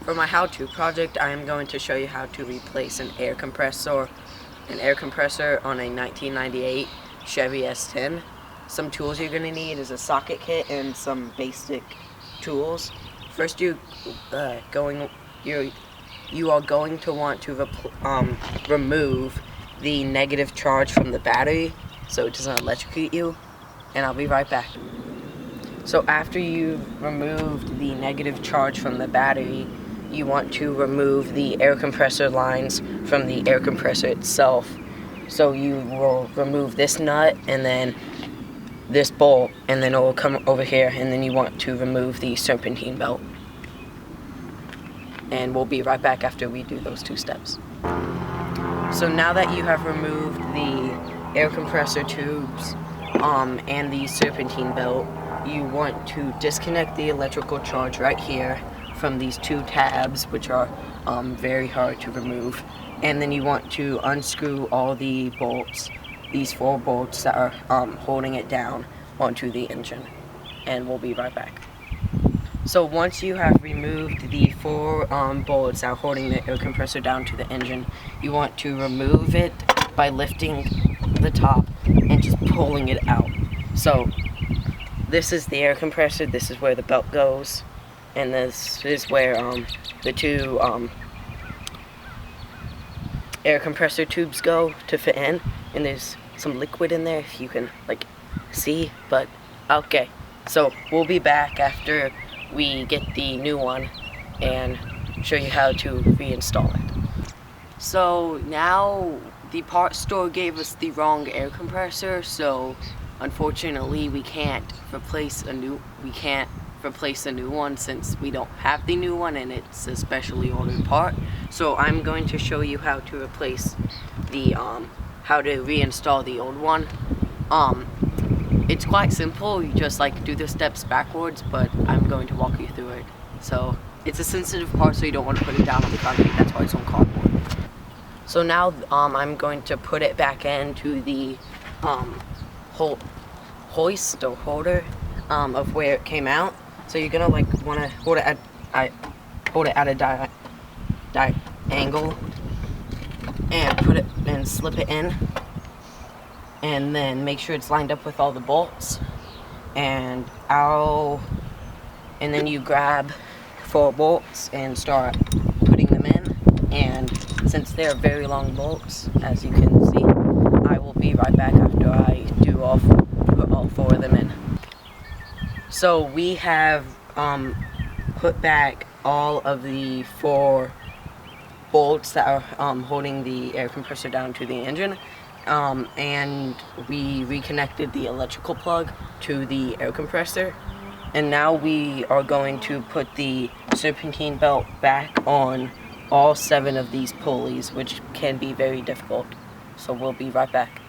For my how-to project, I am going to show you how to replace an air compressor on a 1998 Chevy S-10. Some tools you're going to need is a socket kit and some basic tools. First, you are going to want to remove the negative charge from the battery so it doesn't electrocute you, and I'll be right back. So after you've removed the negative charge from the battery, you want to remove the air compressor lines from the air compressor itself. So you will remove this nut and then this bolt, and then it will come over here, and then you want to remove the serpentine belt. And we'll be right back after we do those two steps. So now that you have removed the air compressor tubes and the serpentine belt, you want to disconnect the electrical charge right here from these two tabs, which are very hard to remove. And then you want to unscrew all the bolts, these 4 bolts that are holding it down onto the engine. And we'll be right back. So once you have removed the 4 bolts that are holding the air compressor down to the engine, you want to remove it by lifting the top and just pulling it out. So this is the air compressor, this is where the belt goes, and this is where the 2 air compressor tubes go to fit in, and there's some liquid in there if you can see, but okay. So we'll be back after we get the new one and show you how to reinstall it. So now the parts store gave us the wrong air compressor, so unfortunately we can't replace a new one since we don't have the new one and it's a specially ordered part. So I'm going to show you how to replace the how to reinstall the old one. It's quite simple. You just do the steps backwards, but I'm going to walk you through it. So it's a sensitive part, so you don't want to put it down on the concrete. That's why it's on cardboard. So now I'm going to put it back into the hoist or holder of where it came out. So you're gonna want to hold it at a angle and put it and slip it in, and then make sure it's lined up with all the bolts, and then you grab 4 bolts and start putting them in. And since they're very long bolts, as you can see, I will be right back after I put all 4 of them in. So we have put back all of the 4 bolts that are holding the air compressor down to the engine, and we reconnected the electrical plug to the air compressor, and now we are going to put the serpentine belt back on all 7 of these pulleys, which can be very difficult. So we'll be right back.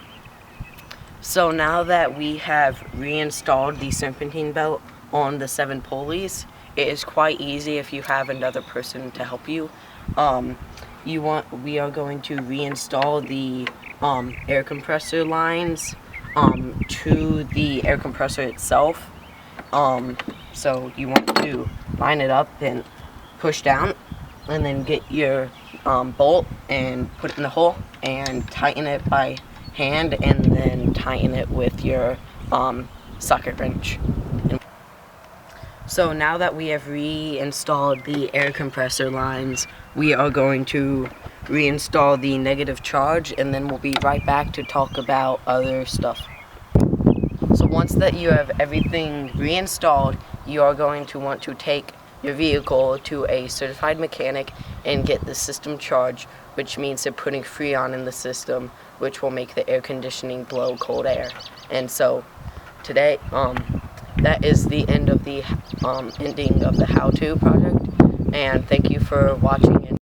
So now that we have reinstalled the serpentine belt on the 7 pulleys, it is quite easy if you have another person to help you. We are going to reinstall the air compressor lines to the air compressor itself. So you want to line it up and push down, and then get your bolt and put it in the hole and tighten it by hand, and then tighten it with your socket wrench. So now that we have reinstalled the air compressor lines, we are going to reinstall the negative charge, and then we'll be right back to talk about other stuff. So once that you have everything reinstalled, you are going to want to take your vehicle to a certified mechanic and get the system charged, which means they're putting Freon in the system, which will make the air conditioning blow cold air. And so today, that is the end of the ending of the how-to project, and thank you for watching.